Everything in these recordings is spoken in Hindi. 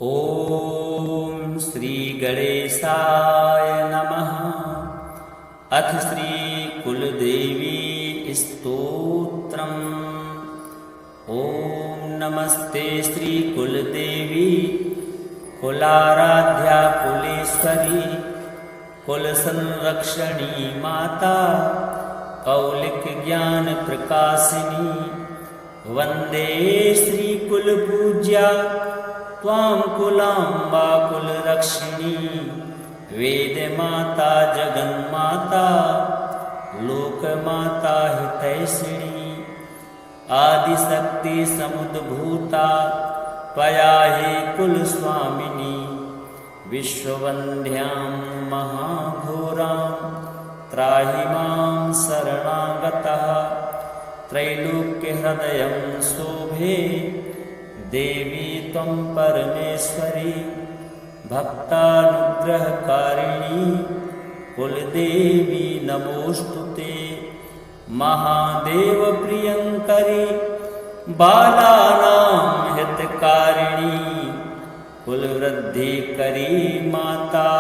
ॐ श्री गणेशाय नमः। अथ श्री कुलदेवी स्तोत्रम्। ॐ नमस्ते श्री कुलदेवी कुलाराध्या कुलेश्वरी कुलसंरक्षणी माता कौलिक ज्ञान प्रकाशिनी वंदे श्री कुलपूज्या त्वां कुलाम्बा कुलरक्षिणी वेदमाता जगन्माता लोकमाता हितैषिणी आदिशक्ति समुद्भूता त्वया हि कुलस्वामिनी विश्ववन्द्यां महाघोरां त्राहि मां शरणागतः त्रैलोक्यहृदयं शोभे देवी त्वं परमेश्वरी भक्तानुग्रहकारिणी कुलदेवी नमोस्तुते महादेव प्रियंकरी बालानां हितकारिणी कुलवृद्धिकरी माता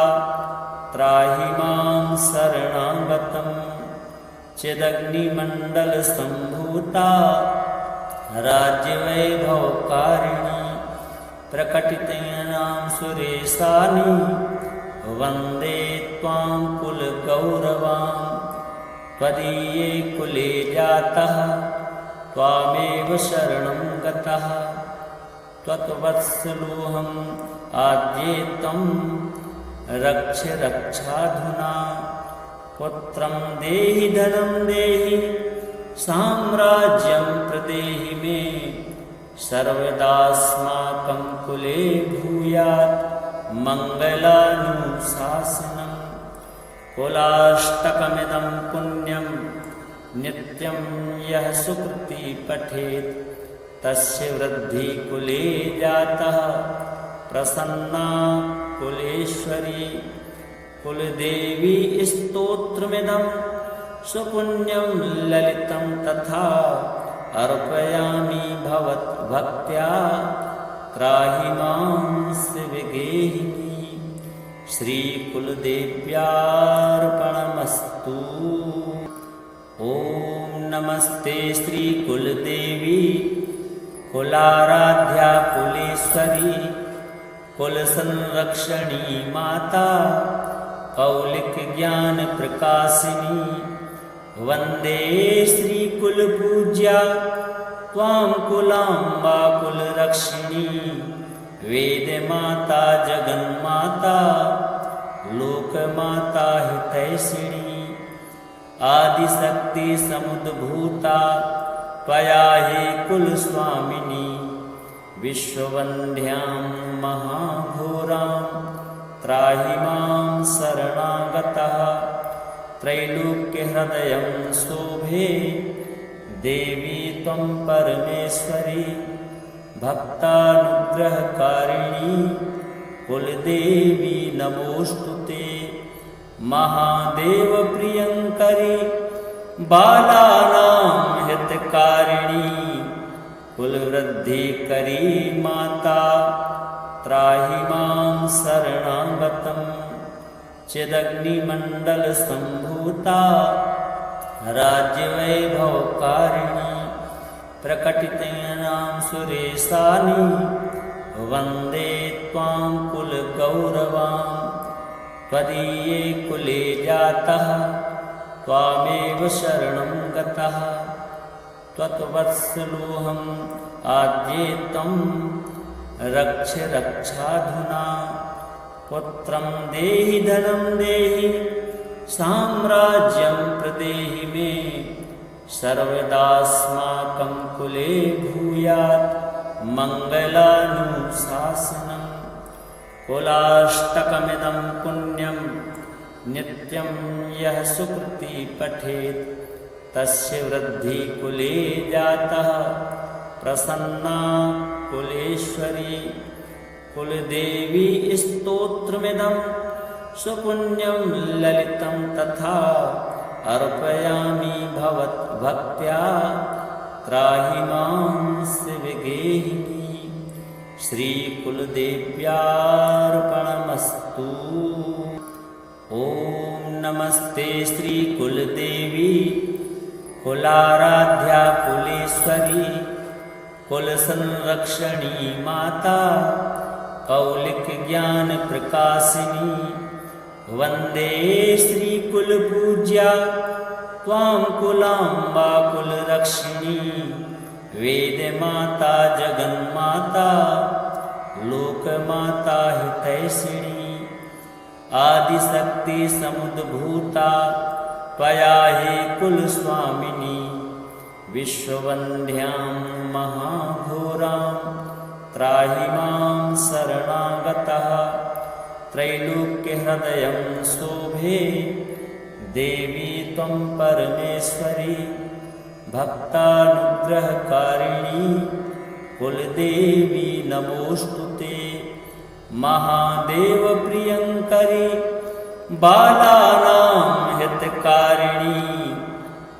त्राहि मां शरणागतं चिदग्निमण्डलसम्भूता राज्यवैभवकारिणी प्रकटितनयां सुरेशानी वन्दे त्वां कुलगौरवां त्वदीये कुले जातः त्वामेव शरणं गतः त्वत्वत्सलोऽहम् आद्ये त्वं रक्ष रक्षाधुना पुत्रं देहि धनं देहि साम्राज्यं प्रदेहि मे सर्वदास्माकं कुले भूयात् मङ्गलानुशासनं कुलाष्टकमिदं पुण्यं नित्यं यः सुकृति पठेत् तस्य वृद्धि कुले जातः प्रसन्ना कुलेश्वरी कुलदेवी स्तोत्रमिदं सुपुण्यं ललितं तथा अर्पयामि भवद्भक्त्या त्राहि मां शिवगेहिनी श्रीकुलदेव्यार्पणमस्तु। ॐ नमस्ते श्रीकुलदेवी कुलाराध्या कुलेश्वरी कुलसंरक्षणी माता कौलिक ज्ञान प्रकाशिनी वंदे श्री कुलपूज्या त्वां कुलाम्बा कुलरक्षिणी वेदमाता जगन्माता लोकमाता हितैषिणी आदिशक्ति समुद्भूता त्वया हि कुलस्वामिनी विश्ववन्द्यां महाघोरां त्राहि मां शरणागतः त्रैलोक्यहृदयं शोभे देवी त्वं परमेश्वरी भक्तानुग्रहकारिणी कुलदेवी नमोस्तुते महादेव प्रियंकरी बालानां हितकारिणी कुलवृद्धिकरी माता त्राहि मां शरणागतं चिदग्निमण्डलसम्भूता राज्यवैभवकारिणी प्रकटितनयां सुरेशानी वन्दे त्वां कुलगौरवां त्वदीये कुले जातः त्वामेव शरणं गतः त्वत्वत्सलोऽहम् आद्ये त्वं रक्ष रक्षाधुना पुत्रं देहि धनं देहि साम्राज्यं प्रदेहि मे सर्वदास्माकं कुले भूयात् मङ्गलानुशासनं कुलाष्टकमिदं पुण्यं नित्यं यः सुकृति पठेत् तस्य वृद्धि कुले जातः प्रसन्ना कुलेश्वरी कुलदेवी स्तोत्रमिदं सुपुण्यं ललितं तथा अर्पयामि भवद्भक्त्या त्राहि मां शिवगेहिनी श्रीकुलदेव्यार्पणमस्तु। ॐ नमस्ते श्रीकुलदेवी कुलाराध्या कुलेश्वरी कुलसंरक्षणी माता कौलिक ज्ञान प्रकाशिनी। वंदे श्रीकुलपूज्या त्वां कुलाम्बा कुलरक्षिणी। वेदमाता जगन्माता लोकमाता हितैषिणी। आदिशक्ति समुद्भूता त्वया हि कुलस्वामिनी। विश्ववन्द्यां महाघोरां त्राहि मां शरणागतः। त्रैलोक्यहृदयं शोभे देवी त्वं परमेश्वरी। भक्तानुग्रहकारिणी कुलदेवी नमोस्तुते। महादेवप्रियङ्करी बालानां हितकारिणी।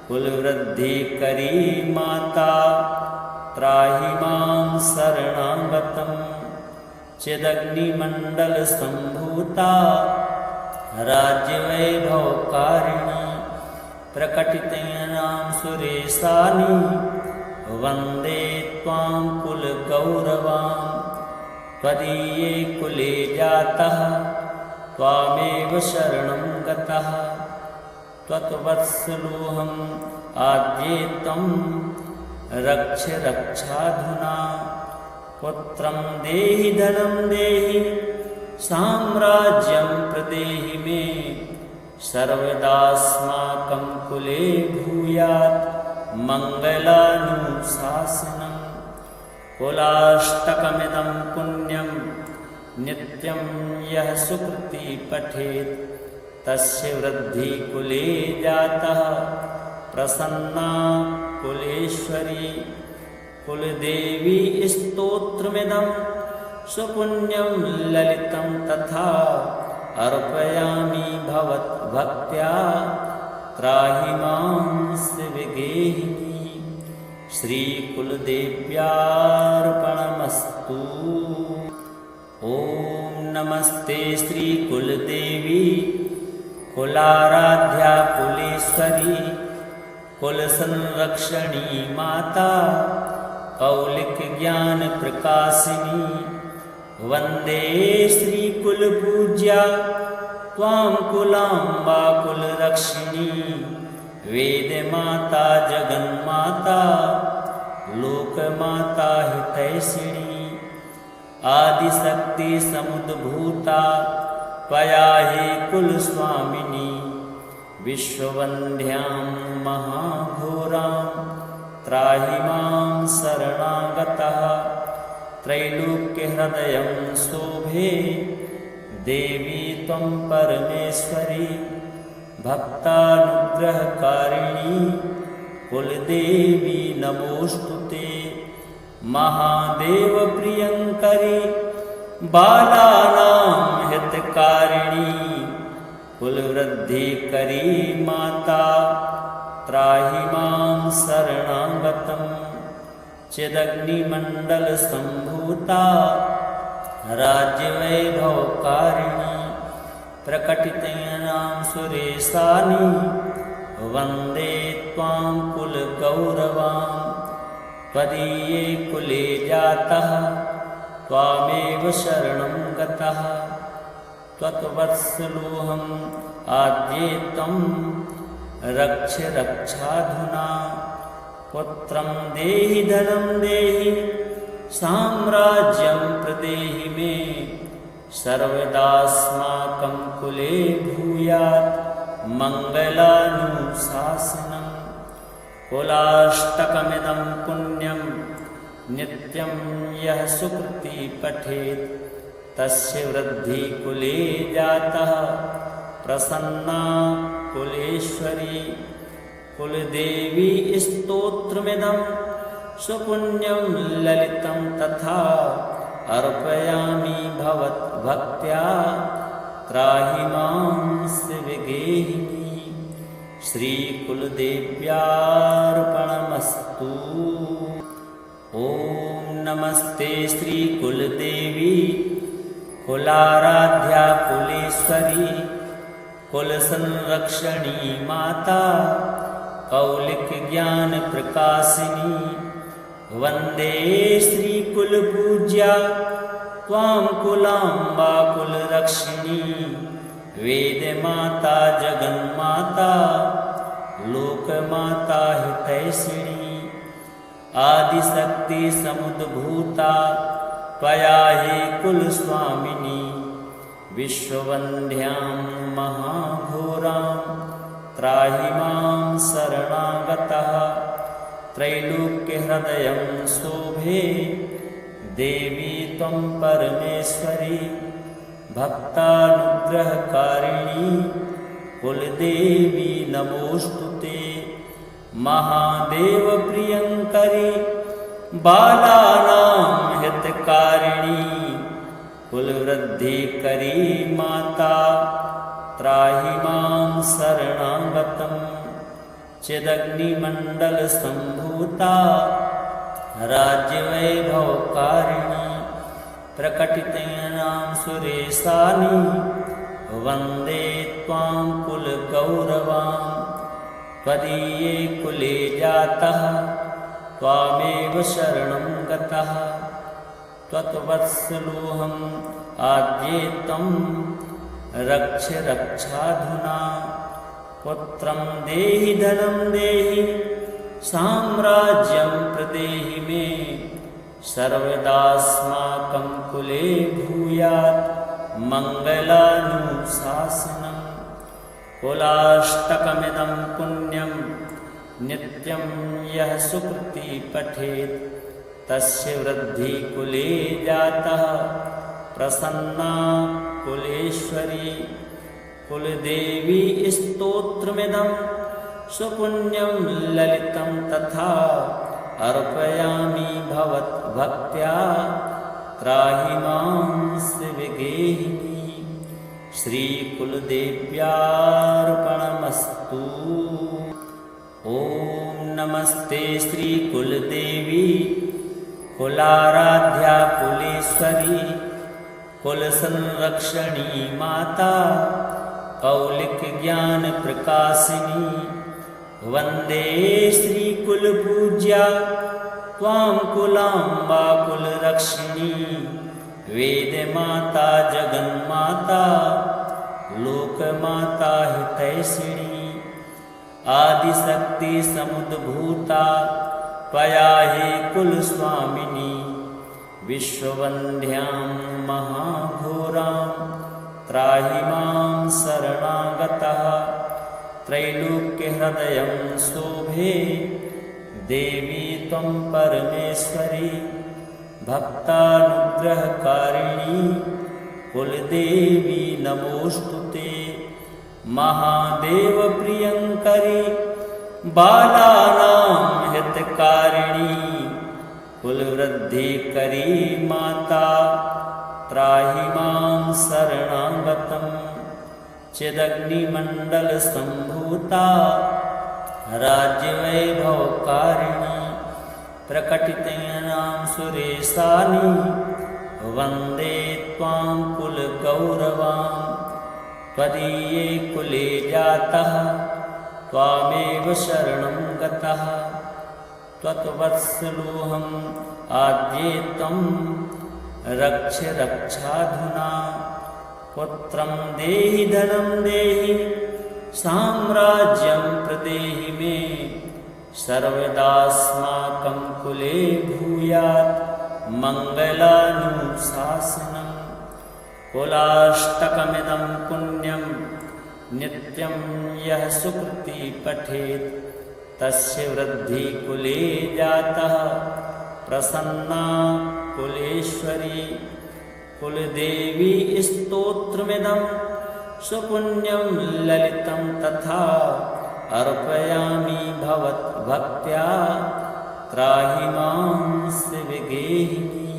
कुलवृद्धिकरी माता त्राहि मां शरणागतं। चिदग्निमण्डलसम्भूता राज्यवैभवकारिणी। प्रकटितनयां सुरेशानि वन्दे त्वां कुलगौरवां। त्वदीये कुले जातः त्वामेव शरणं गतः। त्वत्वत्सलोऽहम् आद्ये त्वं रक्ष रक्षाधुना। पुत्रं देहि धनं देहि साम्राज्यं प्रदेहि मे। सर्वदास्माकं कुले भूयात् मङ्गलानुशासनम्। कुलाष्टकमिदं पुण्यं नित्यं यः सुकृति पठेत् तस्य वृद्धि कुले जातः प्रसन्ना कुलेश्वरी। कुलदेवी स्तोत्रमिदं सुपुण्यं ललितं तथा अर्पयामि भवद्भक्त्या त्राहि मां शिवगेहिनी। श्रीकुलदेव्यार्पणमस्तु। ॐ नमस्ते श्रीकुलदेवी कुलाराध्या कुलेश्वरी कुलसंरक्षणी माता कौलिक ज्ञान प्रकाशिनी। वंदे श्रीकुलपूज्या त्वां कुलाम्बा कुलरक्षिणी। वेदमाता जगन्माता लोकमाता हितैषिणी। आदिशक्ति समुद्भूता त्वया हि कुलस्वामिनी। विश्ववन्द्यां महाघोरां त्राहि मां शरणागतः। त्रैलोक्यहृदयं शोभे देवी त्वं परमेश्वरी। भक्तानुग्रहकारिणी कुलदेवी नमोस्तुते। महादेवप्रियङ्करी बालानां हितकारिणी। कुलवृद्धिकरी माता त्राहि मां शरणागतं। चिदग्निमण्डलसम्भूता राज्यवैभवकारिणी। प्रकटितनयां सुरेशानि वन्दे त्वां कुलगौरवां। त्वदीये कुले जातः त्वामेव शरणं गतः। त्वत्वत्सलोऽहम् आद्ये त्वं रक्ष रक्षाधुना। पुत्रं देहि धनं देहि साम्राज्यं प्रदेहि मे। सर्वदास्माकं कुले भूयात् मङ्गलानुशासनम्। कुलाष्टकमिदं पुण्यं नित्यं यः सुकृति पठेत् तस्य वृद्धि कुले जातः प्रसन्ना कुलेश्वरी। कुलदेवी स्तोत्रमिदं सुपुण्यं ललितं तथा अर्पयामि भवद्भक्त्या त्राहि मां शिवगेहिनी। श्रीकुलदेव्यार्पणमस्तु। ॐ नमस्ते श्री कुलदेवी कुलाराध्या कुलेश्वरी कुल संरक्षणी माता कौलिक ज्ञान प्रकाशिनी वंदे श्री कुल पूज्या त्वां कुलाम्बा कुलरक्षिणी वेद माता जगन्माता लोकमाता हितैषिणी आदिशक्ति समुद्भूता त्वया हि कुलस्वामिनी विश्ववन्द्यां महाघोरां त्राहि मां शरणागतः त्रैलोक्यहृदयं शोभे देवी त्वं परमेश्वरी भक्तानुग्रहकारिणी कुलदेवी नमोस्तुते महादेव प्रियंकरी बालानां हितकारिणी कुलवृद्धिकरी माता त्राहि मां शरणागतं चिदग्निमण्डलसम्भूता राज्यवैभवकारिणी प्रकटितनयां सुरेशानि वन्दे त्वां कुलगौरवां त्वदीये कुले जातः त्वामेव शरणं गतः त्वत्वत्सलोऽहम् आद्ये त्वं रक्ष रक्षाधुना पुत्रं देहि धनं देहि साम्राज्यं प्रदेहि मे सर्वदास्माकं कुले भूयात् मङ्गलानुशासनम् कुलाष्टकमिदं पुण्यं नित्यं यः सुकृति पठेत् तस्य वृद्धि कुले जातः प्रसन्ना कुलेश्वरी कुलदेवी स्तोत्रमिदं सुपुण्यं ललितं तथा अर्पयामि भवद्भक्त्या त्राहि मां शिवगेहिनी श्रीकुलदेव्यार्पणमस्तु। ॐ नमस्ते श्रीकुलदेवी कुलाराध्या कुलेश्वरी कुलसंरक्षणी माता कौलिक ज्ञान प्रकाशिनी वंदे श्रीकुलपूज्या त्वां कुलाम्बा कुलरक्षिणी वेदमाता जगन्माता लोकमाता हितैषिणी आदिशक्ति समुद्भूता त्वया हि कुलस्वामिनी विश्ववन्द्यां महाघोरां त्राहि मां शरणागतः त्रैलोक्यहृदयं शोभे देवी त्वं परमेश्वरी भक्तानुग्रहकारिणी कुलदेवी नमोस्तुते महादेव प्रियंकरी बालानां हितकारिणी कुलवृद्धिकरी माता त्राहि मां शरणागतं चिदग्निमण्डलसम्भूता राज्यवैभवकारिणी प्रकटितनयां सुरेशानि वन्दे त्वां कुलगौरवां त्वदीये कुले जातः त्वामेव शरणं गतः त्वत्वत्सलोऽहम् आद्ये त्वं रक्ष रक्षाधुना पुत्रं देहि धनं देहि साम्राज्यं प्रदेहि मे सर्वदास्माकं कुले भूयात् मङ्गलानुशासनम् कुलाष्टकमिदं पुण्यं नित्यं यः सुकृति पठेत् तस्य वृद्धि कुले जातः प्रसन्ना कुलेश्वरी कुलदेवी स्तोत्रमिदं सुपुण्यं ललितं तथा अर्पयामि भवद्भक्त्या त्राहि मां शिवगेहिनी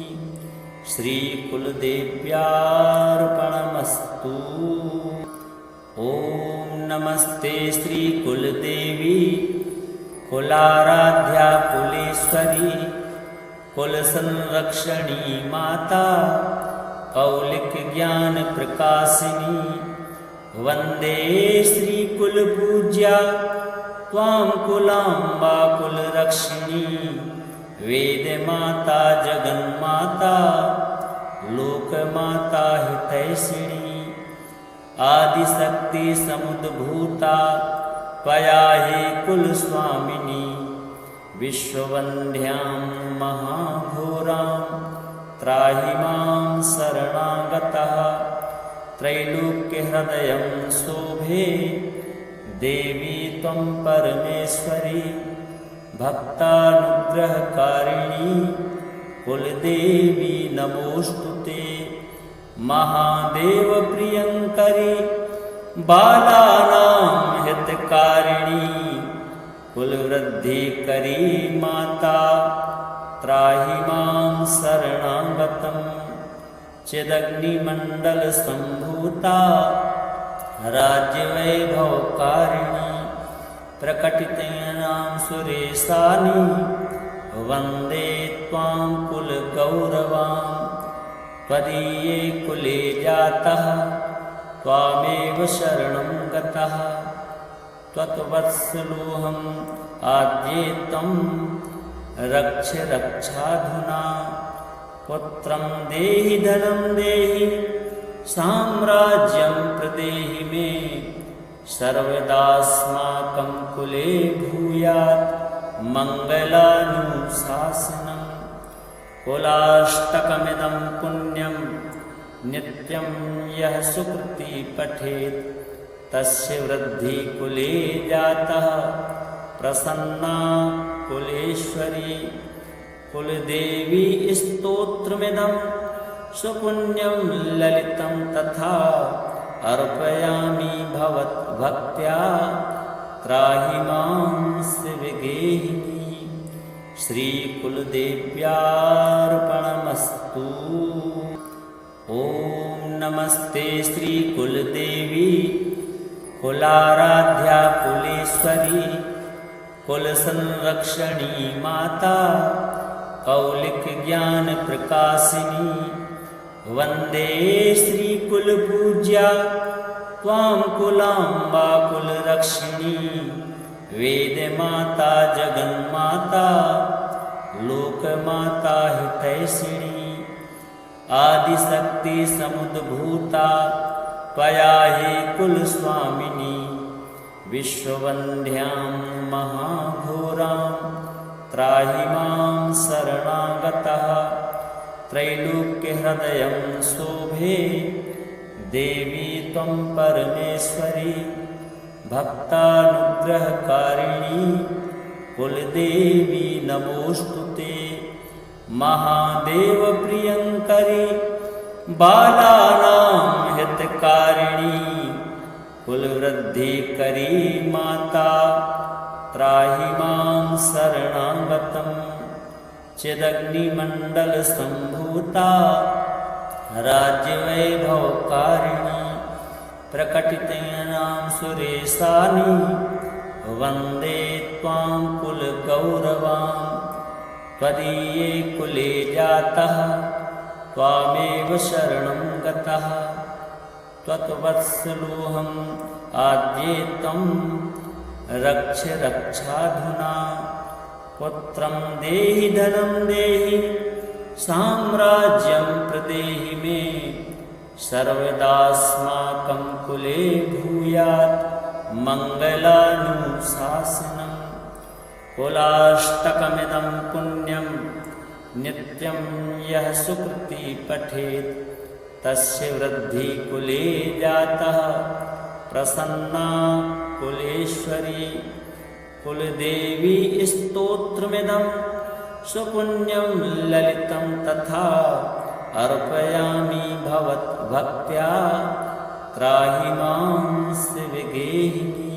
श्रीकुलदेव्यार्पणमस्तु। ॐ नमस्ते श्रीकुलदेवी कुलाराध्या कुलेश्वरी कुल संरक्षणी माता कौलिक ज्ञान प्रकाशिनी वंदे श्री कुल पूज्या त्वां कुलाम्बा कुल रक्षिणी वेद माता जगन्माता लोक माता हितैषिणी आदिशक्ति समुद्भूता त्वया हि कुल स्वामिनी विश्ववन्द्यां महाघोरां त्राहि मां शरणागतः त्रैलोक्यहृदयं शोभे देवी त्वं परमेश्वरी भक्तानुग्रहकारिणी कुलदेवी नमोस्तुते महादेव प्रियंकरी बालानां हितकारिणी कुलवृद्धि करी माता त्राहि मां शरणागतं चिदग्निमण्डल सम्भूता राज्यवैभवकारिणी प्रकटितनां सुरेशानि वन्दे त्वां कुलगौरवां त्वदीये कुले जातः त्वामेव शरणं गतः त्वत्वत्सलोऽहम् आद्येतं रक्ष रक्षाधुना पुत्रं देहि धनं देहि साम्राज्यं प्रदेहि मे सर्वदास्माकं कुले भूयात् मङ्गलानुशासनम् कुलाष्टकमिदं पुण्यं नित्यं यः सुकृति पठेत् तस्य वृद्धि कुले जातः प्रसन्ना कुलेश्वरी कुलदेवी स्तोत्रमिदं सुपुण्यं ललितं तथा अर्पयामि भवद्भक्त्या त्राहि मां शिवगेहिनी श्रीकुलदेव्यार्पणमस्तु। ॐ नमस्ते श्रीकुलदेवी कुलाराध्या कुलेश्वरी कुलसंरक्षणी माता कौलिक ज्ञान प्रकाशिनी वंदे श्रीकुलपूज्या त्वां कुलाम्बा कुलरक्षिणी वेदमाता जगन्माता लोकमाता हितैषिणी आदिशक्ति समुद्भूता त्वया हि कुलस्वामिनी विश्ववन्द्यां महाघोरां त्राहि मां शरणागतः त्रैलोक्यहृदयं शोभे देवी त्वं परमेश्वरी भक्तानुग्रहकारिणी कुलदेवी नमोस्तुते महादेव प्रियंकरी बालानां हितकारिणी कुलवृद्धि करी माता त्राहि मां शरणागतं चिदग्निमण्डल सम्भूता राज्यवैभवकारिणी प्रकटितनां सुरेशानि वन्दे त्वां कुलगौरवां त्वदीये कुले जातः त्वामेव शरणं गतः त्वत्वत्सलोऽहम् आद्येतं रक्ष रक्षाधुना पुत्रं देहि धनं देहि साम्राज्यं प्रदेहि मे सर्वदास्माकं कुले भूयात् मङ्गलानुशासनम् कुलाष्टकमिदं पुण्यं नित्यं यः सुकृति पठेत् तस्य वृद्धि कुले जातः प्रसन्ना कुलेश्वरी कुलदेवी स्तोत्रमिदं सुपुण्यं ललितं तथा अर्पयामि भवद्भक्त्या त्राहि मां शिवगेहिनी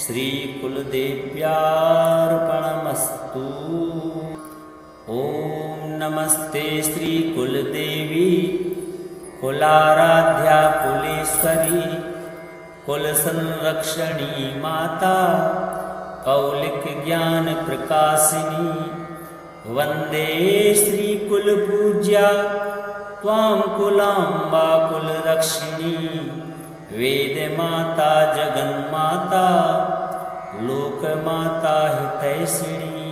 श्रीकुलदेव्यार्पणमस्तु। ॐ नमस्ते श्रीकुलदेवी कुलाराध्या कुलेश्वरी कुलसंरक्षणी माता कौलिक ज्ञान प्रकाशिनी वन्दे श्रीकुलपूज्या त्वां कुलाम्बा कुलरक्षिणी वेदमाता जगन्माता लोकमाता हितैषिणी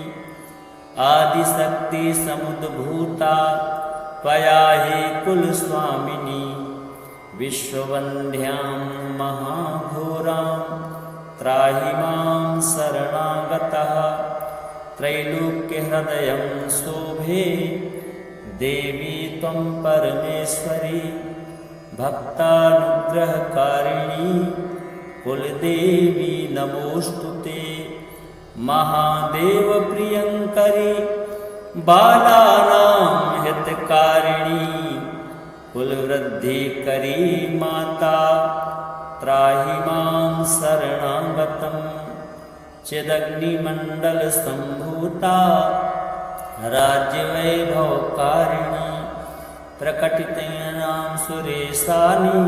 आदिशक्ति समुद्भूता त्वया हि कुलस्वामिनी विश्ववन्द्यां महाघोरां त्राहि मां शरणागतः त्रैलोक्यहृदयं शोभे देवी त्वं परमेश्वरी भक्तानुग्रहकारिणी कुलदेवी नमोऽस्तुते महादेवप्रियङ्करी बालानां हितकारिणी कुलवृद्धिकरी माता त्राहि मां शरणागतं चिदग्निमण्डलसम्भूता राज्यवैभवकारिणी प्रकटितनयां सुरेशानि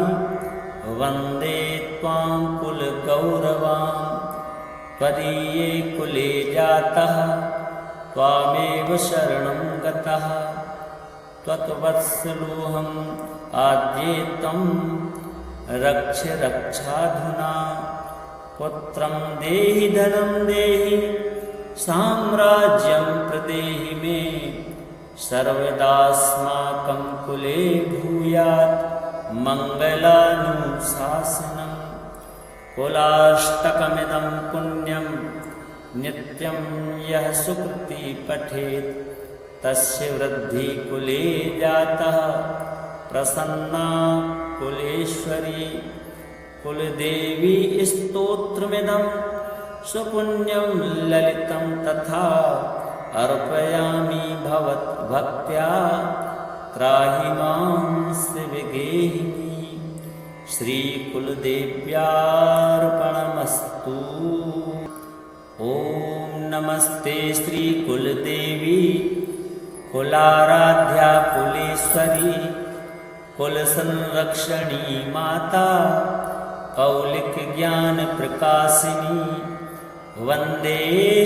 वन्दे त्वां कुलगौरवां त्वदीये कुले जातः त्वामेव शरणं गतः त्वत्वत्सलोऽहम् आद्येत्वं रक्ष रक्षाधुना पुत्रं देहि धनं देहि साम्राज्यं प्रदेहि मे सर्वदास्माकं कुले भूयात् मङ्गलानुशासनम् कुलाष्टकमिदं पुण्यं नित्यं यः सुकृति पठेत् तस्य वृद्धि कुले जातः प्रसन्ना कुलेश्वरी कुलदेवी स्तोत्रमिदं सुपुण्यं ललितं तथा अर्पयामि भवद्भक्त्या त्राहि मां शिवगेहिनी श्रीकुलदेव्यार्पणमस्तु। ॐ नमस्ते श्रीकुलदेवी कुलाराध्या कुलेश्वरी कुलसंरक्षणी माता कौलिकज्ञानप्रकाशिनी वन्दे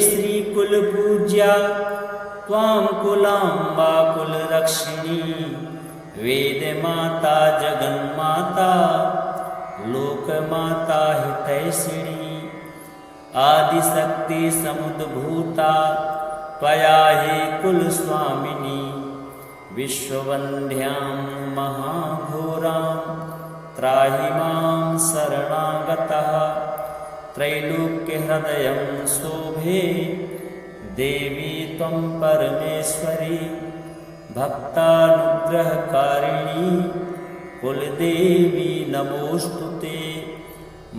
श्रीकुलपूज्या त्वां कुलाम्बा कुलरक्षिणी वेदमाता जगन्माता लोकमाता हितैषिणी आदिशक्ति समुद्भूता त्वया हि कुलस्वामिनी विश्ववन्द्यां महाघोरां त्राहि मां शरणागतः त्रैलोक्यहृदयं शोभे देवी त्वं परमेश्वरी भक्तानुग्रहकारिणी कुलदेवी नमोऽस्तुते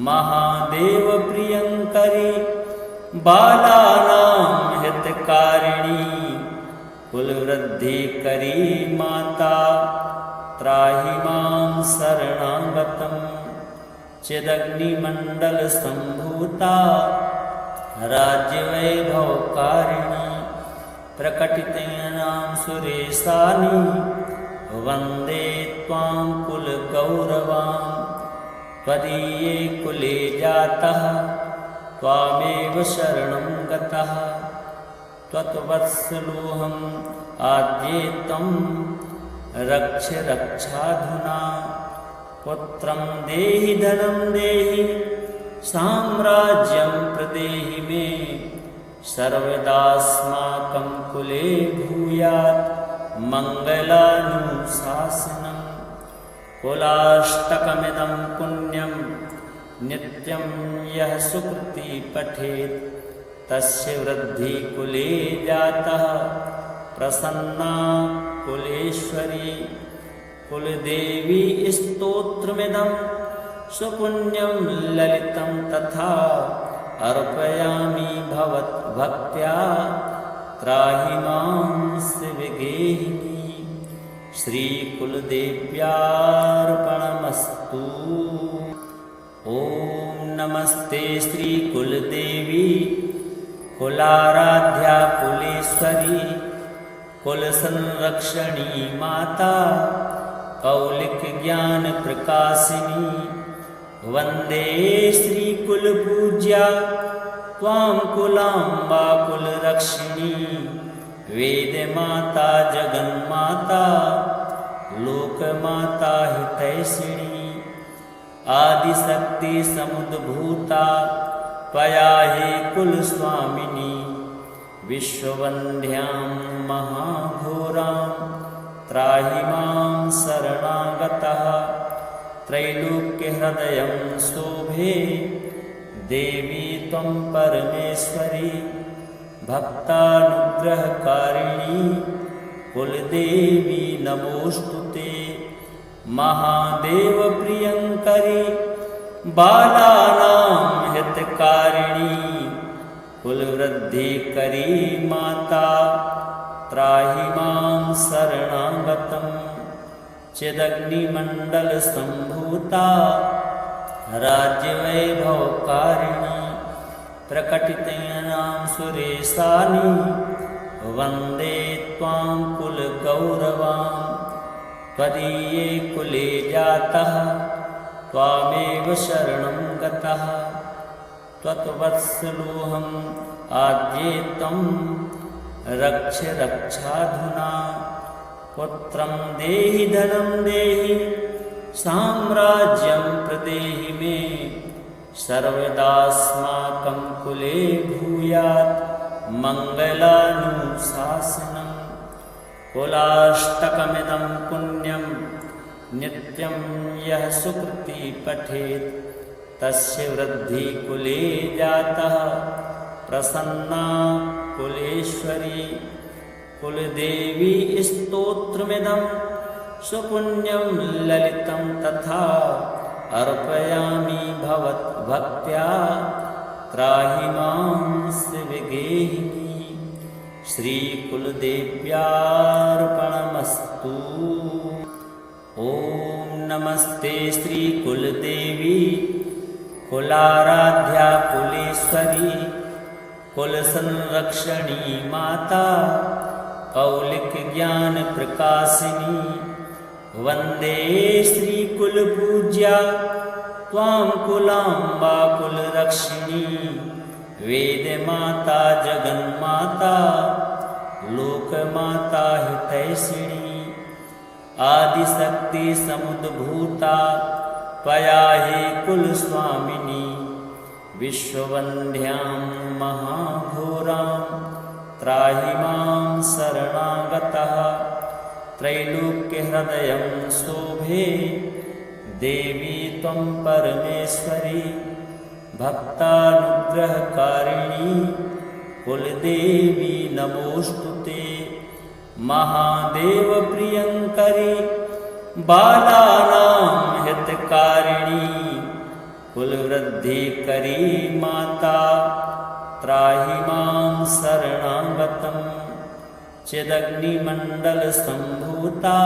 महादेवप्रियङ्करी बालानां हितकारिणी कुलवृद्धिकरी माता त्राहि मां शरणागतं चिदग्निमण्डलसम्भूता राज्यवैभवकारिणी प्रकटितनयां सुरेशानि वन्दे त्वां कुलगौरवां त्वदीये कुले जातः त्वामेव शरणं गतः त्वत्वत्सलोऽहम् आद्येत्वं रक्ष रक्षाधुना पुत्रं देहि धनं देहि साम्राज्यं प्रदेहि मे सर्वदास्माकं कुले भूयात् मङ्गलानुशासनम् कुलाष्टकमिदं पुण्यं नित्यं यः सुकृति पठेत् तस्य वृद्धि कुले जातः प्रसन्ना कुलेश्वरी कुलदेवी स्तोत्रमिदं सुपुण्यं ललितं तथा अर्पयामि भवद्भक्त्या त्राहि मां शिवगेहिनी श्रीकुलदेव्यार्पणमस्तु। ॐ नमस्ते श्रीकुलदेवी कुलाराध्या कुलेश्वरी कुलसंरक्षणी माता कौलिकज्ञानप्रकाशिनी वन्दे श्रीकुलपूज्या त्वां कुलाम्बा कुलरक्षिणी वेदमाता जगन्माता लोकमाता हितैषिणी आदिशक्ति समुद्भूता त्वया हि कुलस्वामिनी विश्ववन्द्यां महाघोरां त्राहि मां शरणागतः त्रैलोक्यहृदयं शोभे देवी त्वं परमेश्वरी भक्तानुग्रहकारिणी कुलदेवी नमोस्तुते महादेव प्रियंकरी बालानां हितकारिणी कुलवृद्धि करी माता त्राहि मां शरणागतं चिदग्निमण्डल सम्भूता राज्यवैभवकारिणी प्रकटितयनां सुरेशानि वन्दे त्वां कुलगौरवां त्वदीये कुले जातः त्वामेव शरणं गतः त्वत्वत्सलोऽहम् आद्ये त्वं रक्ष रक्षाधुना पुत्रं देहि धनं देहि साम्राज्यं प्रदेहि मे सर्वदास्माकं कुले भूयात् मङ्गलानुशासनम् कुलाष्टकमिदं पुण्यं नित्यं यः सुकृति पठेत् तस्य वृद्धि कुले जातः प्रसन्ना कुलेश्वरी कुलदेवी स्तोत्रमिदं सुपुण्यं ललितं तथा अर्पयामि भवद्भक्त्या त्राहि मां शिवगेहिनी श्रीकुलदेव्यार्पणमस्तु। ॐ नमस्ते श्रीकुलदेवी कुलाराध्या कुलेश्वरी कुलसंरक्षणी माता कौलिकज्ञानप्रकाशिनी वन्दे श्रीकुलपूज्या त्वां कुलाम्बा कुलरक्षिणी वेदमाता जगन्माता लोकमाता हितैषिणी आदिशक्ति समुद्भूता त्वया हि कुलस्वामिनी विश्ववन्द्यां महाघोरां त्राहि मां शरणागतः त्रैलोक्यहृदयं शोभे देवी त्वं परमेश्वरी भक्तानुग्रहकारिणी कुलदेवी नमोस्तुते महादेव प्रियंकरी बालानां हितकारिणी कुलवृद्धि करी माता त्राहि मां शरणागतं चिदग्निमण्डल सम्भूता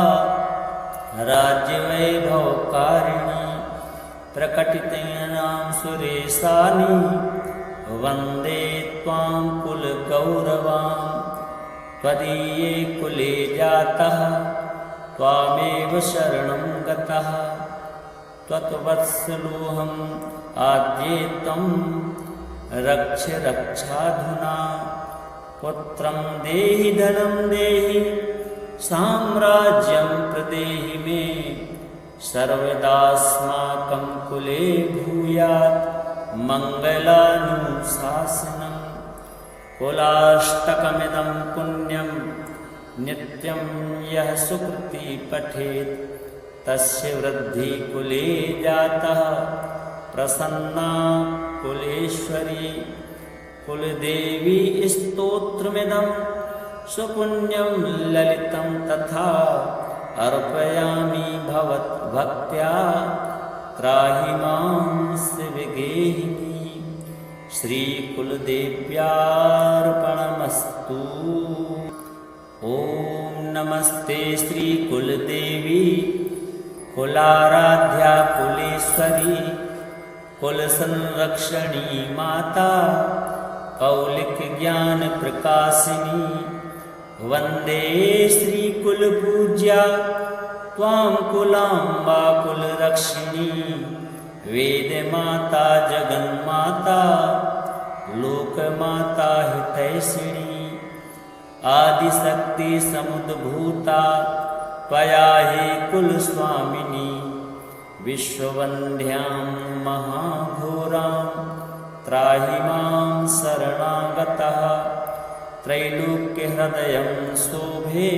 राज्यवैभवकारिणी प्रकटितयनां सुरेशानि वन्दे त्वां कुलगौरवां त्वदीये कुले जातः त्वामेव शरणं गतः त्वत्वत्सलोऽहम् आद्ये त्वं रक्ष रक्षाधुना पुत्रं देहि धनं देहि साम्राज्यं प्रदेहि मे सर्वदास्माकं कुले भूयात् मङ्गलानुशासनम् कुलाष्टकमिदं पुण्यं नित्यं यः सुकृति पठेत् तस्य वृद्धि कुले जातः प्रसन्ना कुलेश्वरी कुलदेवी स्तोत्रमिदं सुपुण्यं ललितं तथा अर्पयामि भवद्भक्त्या त्राहि मां शिवगेहिनी श्रीकुलदेव्यार्पणमस्तु। ॐ नमस्ते श्रीकुलदेवी कुलाराध्या कुलेश्वरी कुलसंरक्षणी माता कौलिकज्ञानप्रकाशिनी वन्दे श्रीकुलपूज्या त्वां कुलाम्बा कुलरक्षिणी वेदमाता जगन्माता लोकमाता हितैषिणी आदिशक्ति समुद्भूता त्वया हि कुलस्वामिनी विश्ववन्द्यां महाघोरां त्राहि मां शरणागतः त्रैलोक्यहृदयं शोभे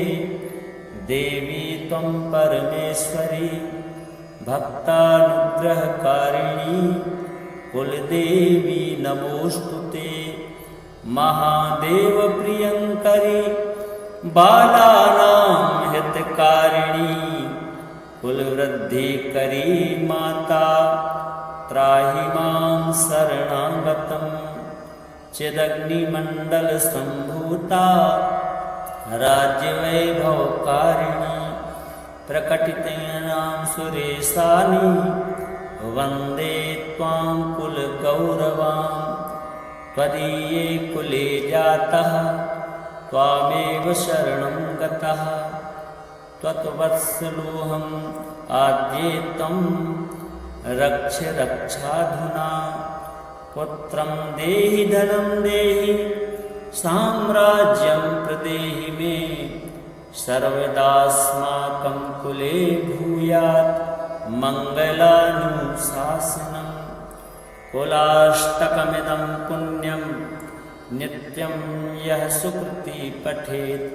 देवी त्वं परमेश्वरी भक्तानुग्रहकारिणी कुलदेवी नमोऽस्तुते महादेव प्रियंकरी बालानां हितकारिणी कुलवृद्धि करी माता त्राहि मां शरणागतं चिदग्निमण्डल सम्भूता राज्यवैभवकारिणी प्रकटितनयां सुरेशानि वन्दे त्वां कुलगौरवां त्वदीये कुले जातः त्वामेव शरणं गतः त्वत्वत्सलोऽहम् आद्येतं रक्ष रक्षाधुना पुत्रं देहि धनं देहि साम्राज्यं प्रदेहि मे सर्वदास्माकं कुले भूयात् मङ्गलानुशासनम् कुलाष्टकमिदं पुण्यं नित्यं यः सुकृति पठेत्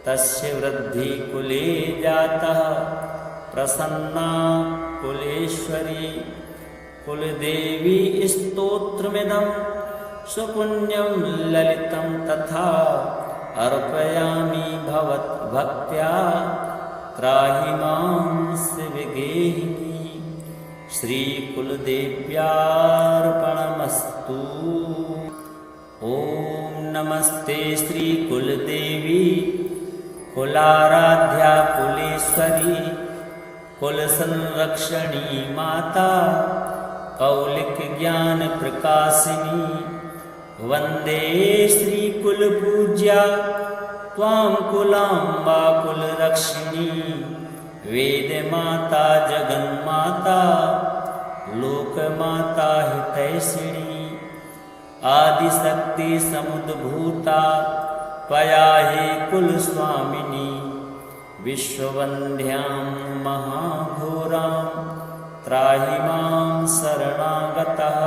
तस्य वृद्धि कुले जातः प्रसन्ना कुलेश्वरी कुलदेवी स्तोत्रमिदं सुपुण्यं ललितं तथा अर्पयामि भवद्भक्त्या त्राहि मां शिवगेहिनी श्रीकुलदेव्यार्पणमस्तु। ॐ नमस्ते श्रीकुलदेवी कुलाराध्या कुलेश्वरी कुलसंरक्षणी माता कौलिकज्ञानप्रकाशिनी वन्दे श्रीकुलपूज्या त्वां कुलाम्बा कुलरक्षिणी वेदमाता जगन्माता लोकमाता हितैषिणी आदिशक्ति समुद्भूता त्वया हि कुलस्वामिनी विश्ववन्द्यां महाघोरां त्राहि मां शरणागतः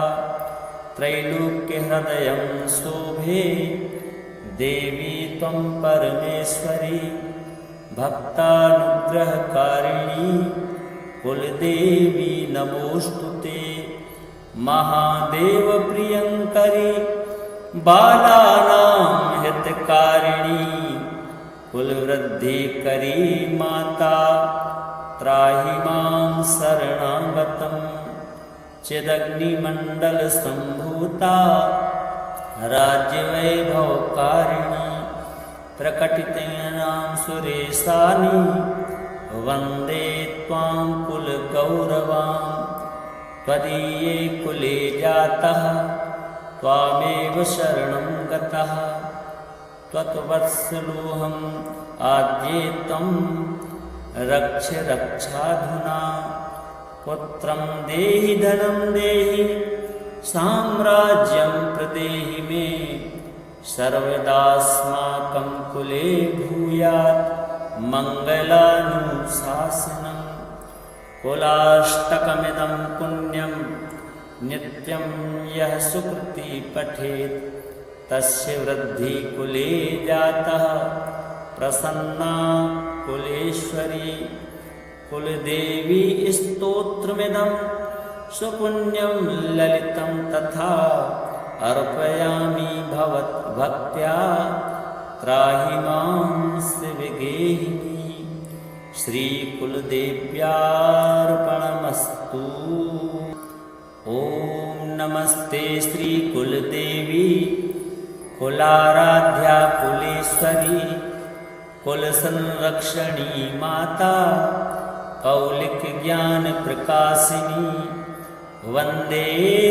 त्रैलोक्यहृदयं शोभे देवी त्वं परमेश्वरी भक्तानुग्रहकारिणी कुलदेवी नमोऽस्तुते महादेव प्रियंकरी बालानां हितकारिणी कुलवृद्धि करी माता त्राहि मां शरणागतं चिदग्निमण्डल सम्भूता राज्यवैभवकारिणी प्रकटितनयां सुरेशानि वन्दे त्वां कुलगौरवां त्वदीये कुले जातः त्वामेव शरणं गतः त्वत्वत्सलोऽहम् आद्येतं रक्ष रक्षाधुना पुत्रं देहि धनं देहि साम्राज्यं प्रदेहि मे सर्वदास्माकं कुले भूयात् मङ्गलानुशासनम् कुलाष्टकमिदं पुण्यं नित्यं यः सुकृति पठेत् तस्य वृद्धि कुले जातः प्रसन्ना कुलेश्वरी कुलदेवी स्तोत्रमिदं सुपुण्यं ललितं तथा अर्पयामि भवद्भक्त्या त्राहि मां शिवगेहिनी श्रीकुलदेव्यार्पणमस्तु। ॐ नमस्ते श्रीकुलदेवी कुलाराध्या कुलेश्वरी कुलसंरक्षणी माता कौलिकज्ञानप्रकाशिनी वन्दे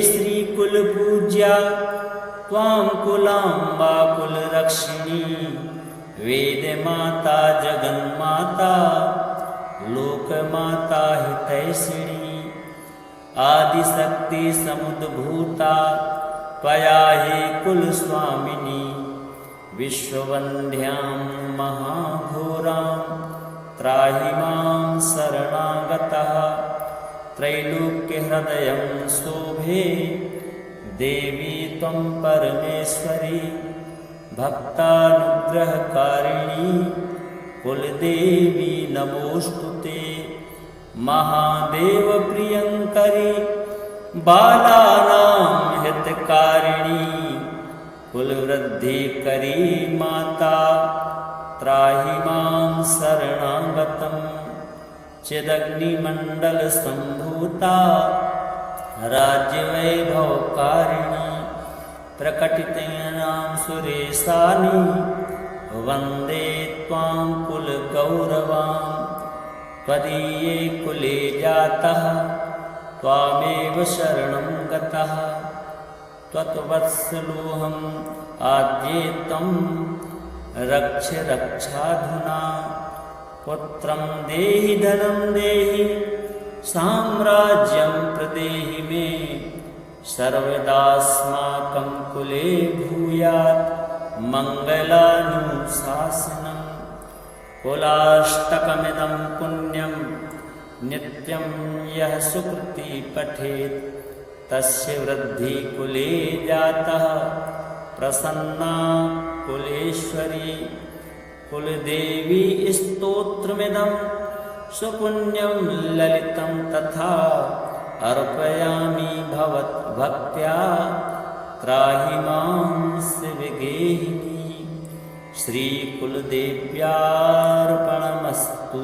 श्रीकुलपूज्या त्वां कुलाम्बा कुलरक्षिणी वेदमाता जगन्माता लोकमाता हितैषिणी आदिशक्ति समुद्भूता त्वया हि कुलस्वामिनी विश्ववन्द्यां महाघोरां त्राहि मां शरणागतः त्रैलोक्यहृदयं शोभे देवी त्वं परमेश्वरी भक्तानुग्रहकारिणी कुलदेवी नमोऽस्तुते महादेवप्रियङ्करी बालानां हितकारिणी कुलवृद्धिकरी माता त्राहि मां शरणागतं चिदग्निमण्डलसम्भूता राज्यवैभवकारिणी प्रकटितनयां सुरेशानि वन्दे त्वां कुलगौरवां त्वदीये कुले जातः त्वामेव शरणं गतः त्वत्वत्सलोऽहम् आद्ये त्वं रक्ष रक्षाधुना पुत्रं देहि धनं देहि साम्राज्यं प्रदेहि मे सर्वदास्माकं कुले भूयात् मङ्गलानुशासनं कुलाष्टकमिदं पुण्यं नित्यं यः सुकृति पठेत् तस्य वृद्धि कुले जातः प्रसन्ना कुलेश्वरी कुलदेवी स्तोत्रमिदं सुपुण्यं ललितं तथा अर्पयामि भवद्भक्त्या त्राहि मां शिवगेहिनी श्रीकुलदेव्यार्पणमस्तु।